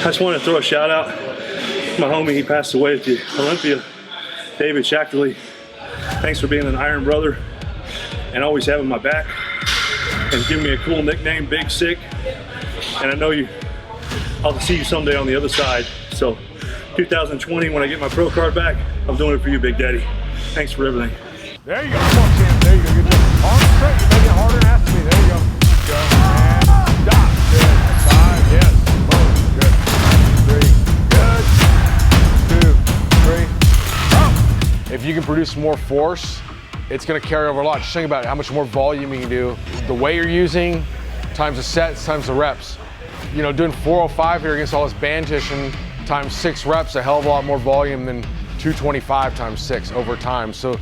I just want to throw a shout out to my homie. He passed away at the Olympia, David Shackley. Thanks for being an Iron Brother and always having my back and giving me a cool nickname, Big Sick. And I know I'll see you someday on the other side. So 2020, when I get my pro card back, I'm doing it for you, Big Daddy. Thanks for everything. There you go. Come on, Sam. There you go. Good job. Arm straight. You're making it harder than it has to be. There you go. Go. And stop. Good. 5. Yes. Boom. Good. 3. Good. 2, 3. Oh. If you can produce more force, it's going to carry over a lot. Just think about it, how much more volume you can do. The weight you're using, times the sets, times the reps. You know, doing 405 here against all this band tissue, times 6 reps, a hell of a lot more volume than 225 times 6 over time. So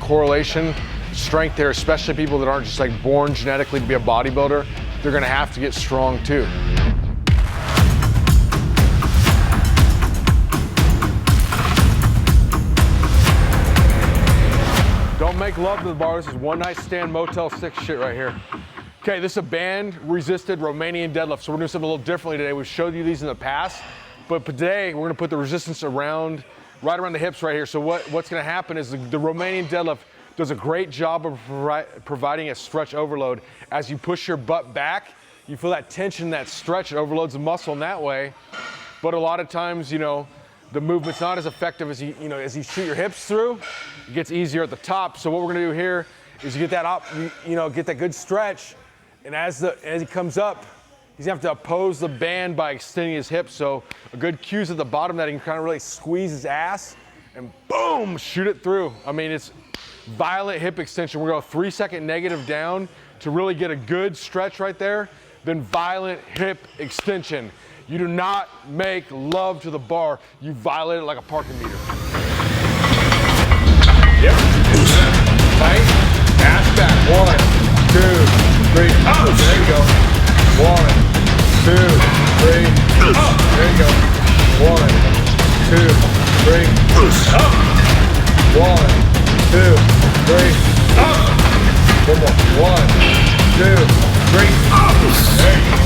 correlation, strength there, especially people that aren't just like born genetically to be a bodybuilder, they're gonna have to get strong too. Don't make love to the bar. This is one night stand Motel 6 shit right here. Okay, this is a band resisted Romanian deadlift. So we're doing something a little differently today. We've showed you these in the past, but today we're gonna put the resistance right around the hips right here. So what's gonna happen is the Romanian deadlift does a great job of providing a stretch overload. As you push your butt back, you feel that tension, that stretch, it overloads the muscle in that way. But a lot of times, you know, the movement's not as effective as as you shoot your hips through, it gets easier at the top. So what we're gonna do here is you get that up, get that good stretch, and as he comes up, he's gonna have to oppose the band by extending his hips. So a good cue's at the bottom that he can kind of really squeeze his ass and boom, shoot it through. I mean, it's violent hip extension. We're going 3-second negative down to really get a good stretch right there, then violent hip extension. You do not make love to the bar. You violate it like a parking meter. Yep. Tight, ass back. 1, 2, 3. Oh, there you go. 1, 2, 3. Oh, there you go. 1, 2, 3. Up. 1, 2, 3. Up. One more. 1, 2, 3. Up. There you go.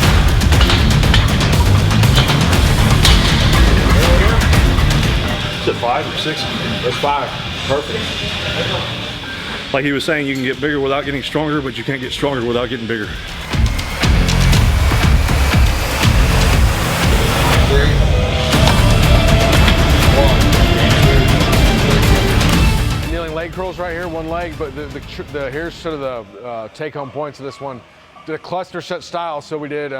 Is it 5 or 6? That's 5. Perfect. Like he was saying, you can get bigger without getting stronger, but you can't get stronger without getting bigger. 3. Kneeling leg curls right here, one leg, but here's sort of the take-home points of this one. Did a cluster set style, so we did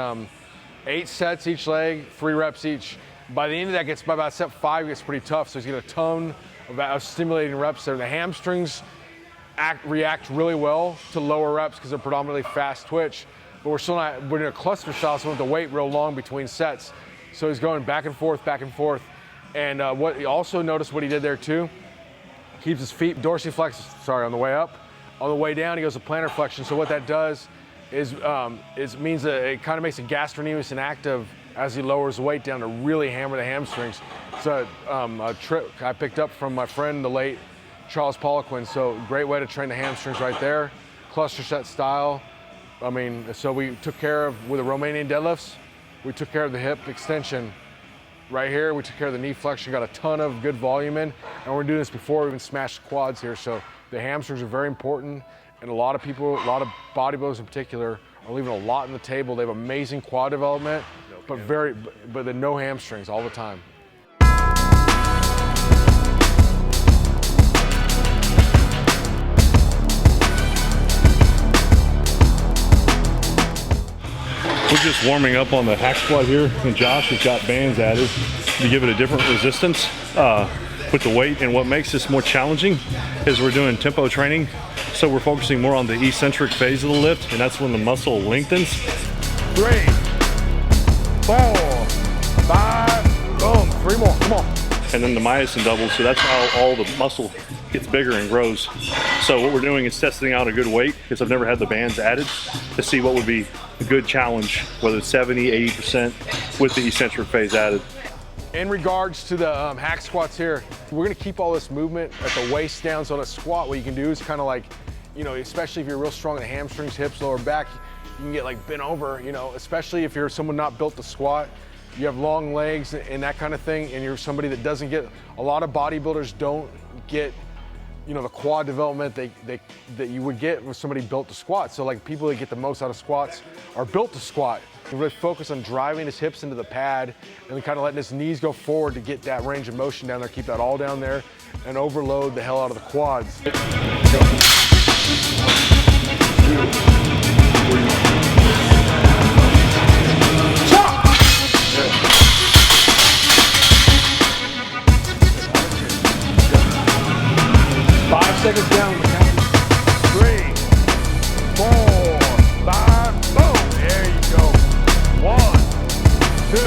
8 sets each leg, 3 reps each. By the end of that, by about set 5, it gets pretty tough, so he's gonna ton of stimulating reps there. The hamstrings react really well to lower reps because they're predominantly fast twitch, but we're in a cluster style, so we want to wait real long between sets. So he's going back and forth, and what you also notice what he did there too, keeps his feet dorsiflex, on the way up. On the way down, he goes to plantar flexion. So what that does is means that it kind of makes a gastrocnemius inactive as he lowers the weight down to really hammer the hamstrings. It's a trick I picked up from my friend, the late Charles Poliquin. So great way to train the hamstrings right there. Cluster set style. I mean, so we took care of, with the Romanian deadlifts, we took care of the hip extension right here. We took care of the knee flexion, got a ton of good volume in, and we're doing this before we even smashed the quads here. So the hamstrings are very important, and a lot of people, a lot of bodybuilders in particular, are leaving a lot on the table. They have amazing quad development, but they're no hamstrings all the time. We're just warming up on the hack squat here, and Josh has got bands added to give it a different resistance with the weight. And what makes this more challenging is we're doing tempo training, so we're focusing more on the eccentric phase of the lift, and that's when the muscle lengthens. 3, 4, 5, boom, 3 more, come on. And then the myosin doubles, so that's how all the muscle gets bigger and grows. So what we're doing is testing out a good weight, because I've never had the bands added, to see what would be a good challenge, whether it's 70, 80% with the eccentric phase added. In regards to the hack squats here, we're gonna keep all this movement at the waist down. So on a squat, what you can do is kind of like, especially if you're real strong in the hamstrings, hips, lower back, you can get like bent over, especially if you're someone not built to squat. you have long legs and that kind of thing, and you're somebody that doesn't get, a lot of bodybuilders don't get, you know, the quad development that you would get with somebody built to squat. So like people that get the most out of squats are built to squat. You really focus on driving his hips into the pad and kind of letting his knees go forward to get that range of motion down there, keep that all down there, and overload the hell out of the quads. Seconds down. 3, 4, 5, boom. There you go. 1, 2,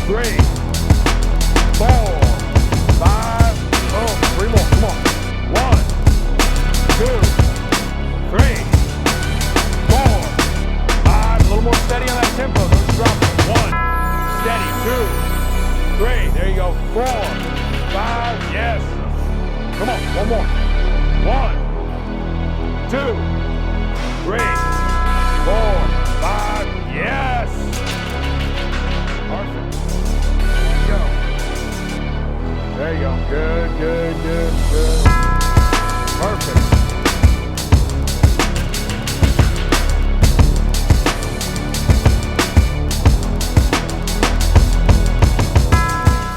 3, 4, 5, boom. 3 more. Come on. 1, 2, 3, 4, 5. A little more steady on that tempo. Don't drop it. 1, steady. 2, 3. There you go. 4, 5. Yes. Come on, one more. 1, 2, 3, 4, 5. Yes! Perfect. There you go. Good. Perfect.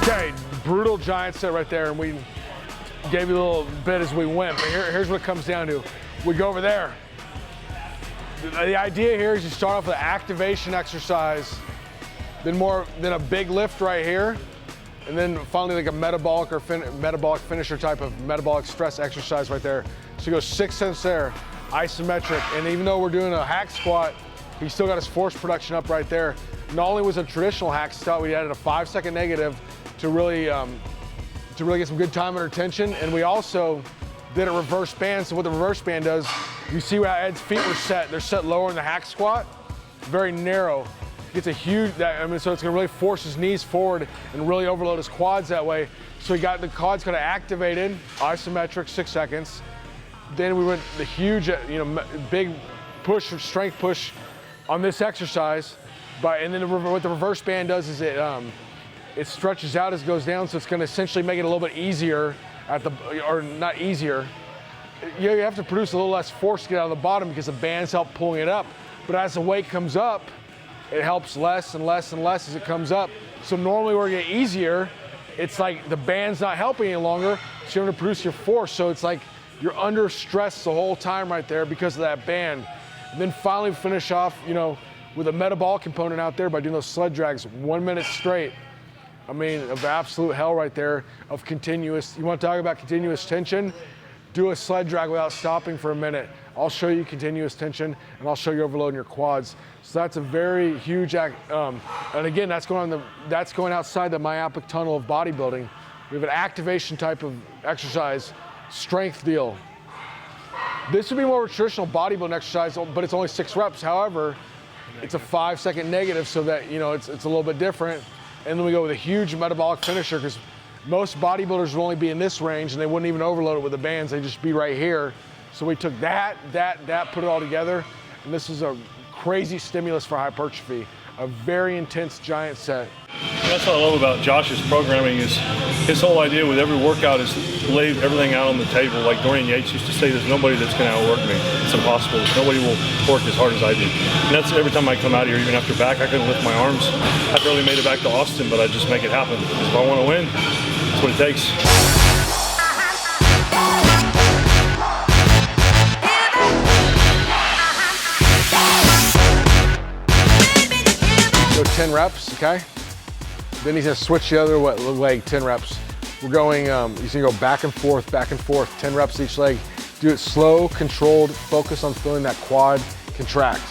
Okay, brutal giant set right there, and we gave you a little bit as we went, but here's what it comes down to. We go over there. The idea here is you start off with an activation exercise, then a big lift right here, and then finally like a metabolic finisher type of metabolic stress exercise right there. So you go 6 sets there, isometric, and even though we're doing a hack squat, he still got his force production up right there. Not only was a traditional hack squat, we added a 5-second negative to really get some good time under tension, and we also did a reverse band. So what the reverse band does, you see how Ed's feet were set. They're set lower in the hack squat, very narrow. Gets a huge, so it's gonna really force his knees forward and really overload his quads that way. So he got the quads kind of activated, isometric, 6 seconds. Then we went the huge, big push, strength push on this exercise. And then what the reverse band does is it stretches out as it goes down, so it's gonna essentially make it a little bit easier or not easier. You have to produce a little less force to get out of the bottom because the bands help pulling it up. But as the weight comes up, it helps less and less and less as it comes up. So normally where you get easier, it's like the band's not helping any longer, so you're gonna produce your force. So it's like you're under stress the whole time right there because of that band. And then finally finish off, with a metabolic component out there by doing those sled drags 1 minute straight. I mean, of absolute hell right there, of continuous. You want to talk about continuous tension? Do a sled drag without stopping for a minute. I'll show you continuous tension, and I'll show you overloading your quads. So that's a very huge act. And again, that's going outside the myopic tunnel of bodybuilding. We have an activation type of exercise, strength deal. This would be more of a traditional bodybuilding exercise, but it's only 6 reps. However, it's a 5-second negative, so that it's a little bit different. And then we go with a huge metabolic finisher because most bodybuilders will only be in this range and they wouldn't even overload it with the bands. They'd just be right here. So we took that, put it all together. And this is a crazy stimulus for hypertrophy, a very intense giant set. That's what I love about Josh's programming is his whole idea with every workout is to lay everything out on the table. Like Dorian Yates used to say, there's nobody that's going to outwork me. It's impossible. Nobody will work as hard as I do. And that's every time I come out here, even after back, I couldn't lift my arms. I barely made it back to Austin, but I just make it happen. Because if I want to win, that's what it takes. Go 10 reps, okay? Then he's gonna switch the other leg, 10 reps. We're going, he's gonna go back and forth, 10 reps each leg. Do it slow, controlled, focus on feeling that quad contract.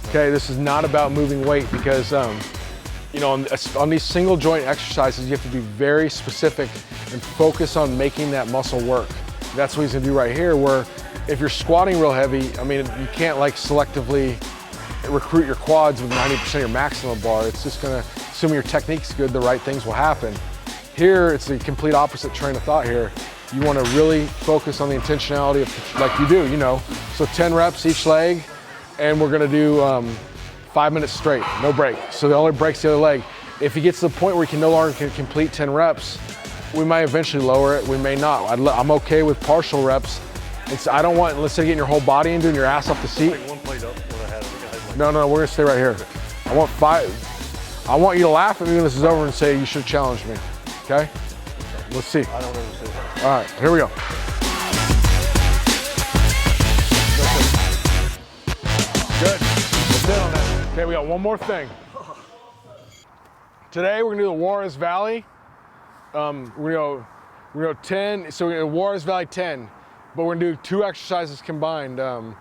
Okay, this is not about moving weight because, on these single joint exercises, you have to be very specific and focus on making that muscle work. That's what he's gonna do right here, where if you're squatting real heavy, you can't selectively recruit your quads with 90% of your maximum bar. It's just gonna, assuming your technique's good, the right things will happen. Here, it's the complete opposite train of thought here. You wanna really focus on the intentionality of, like you do, So 10 reps each leg, and we're gonna do 5 minutes straight, no break. So the only break's the other leg. If he gets to the point where he can no longer complete 10 reps, we might eventually lower it, we may not. I'm okay with partial reps. I don't want, let's say, getting your whole body and doing your ass off the seat. Like one plate up what I had. No, we're gonna stay right here. I want 5. I want you to laugh at me when this is over and say you should challenge me, okay? Let's see. I don't ever say that. All right, here we go. Good. That's it on that. Okay, we got one more thing. Today we're gonna do the Juarez Valley. We're gonna go 10. So we're gonna do Juarez Valley 10, but we're gonna do 2 exercises combined. So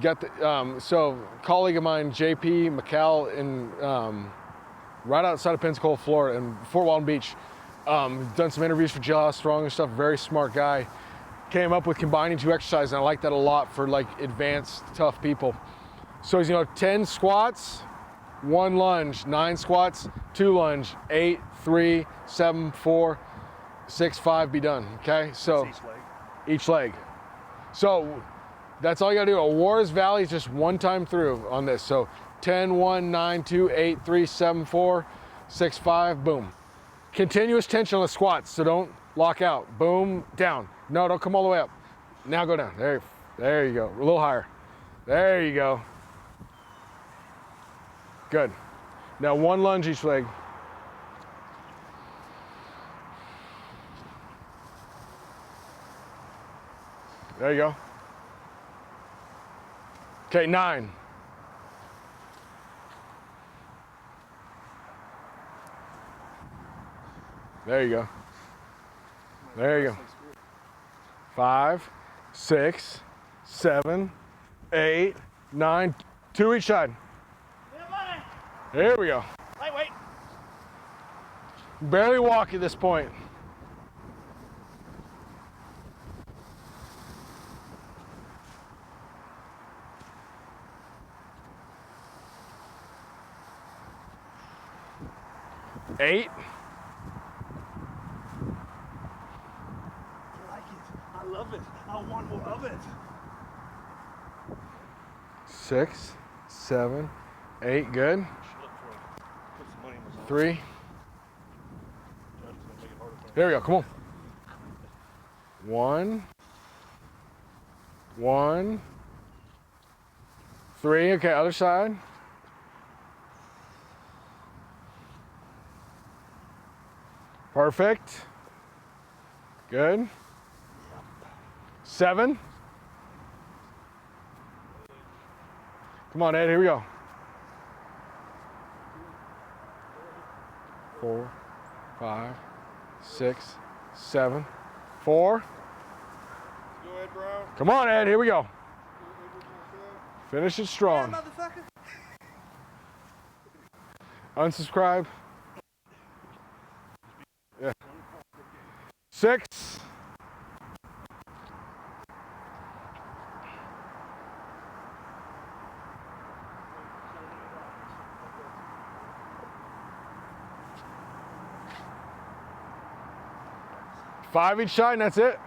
a colleague of mine, JP McCall, in right outside of Pensacola, Florida, in Fort Walton Beach, done some interviews for Jailhouse Strong and stuff. Very smart guy. Came up with combining 2 exercises, and I like that a lot for like advanced, tough people. So he's 10 squats, 1 lunge, 9 squats, 2 lunge, 8, 3, 7, 4, 6, 5, be done. Okay, so each leg. So that's all you gotta do. A Juarez Valley is just 1 time through on this. So 10, 1, 9, 2, 8, 3, 7, 4, 6, 5, boom. Continuous tension on the squats, so don't lock out. Boom, down. No, don't come all the way up. Now go down. There you go. A little higher. There you go. Good. Now 1 lunge each leg. There you go. Okay, 9. There you go. There you go. 5, 6, 7, 8, 9, 2 each side. Here we go. Lightweight. Barely walk at this point. Eight. I like it. I love it. I want more of it. 6, 7, 8. Good. 3. There we go. Come on. 1, 1, 3. Okay, other side. Perfect. Good. 7. Come on, Ed. Here we go. 4, 5, 6, 7, 4. Go ahead, bro. Come on, Ed. Here we go. Finish it strong. Motherfucker. Unsubscribe. Yeah. 6. Five each side, and that's it.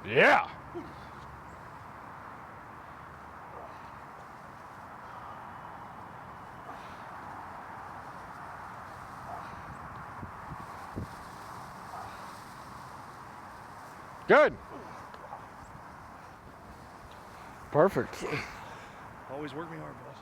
Yeah. Good. Perfect. Always work me hard, boss.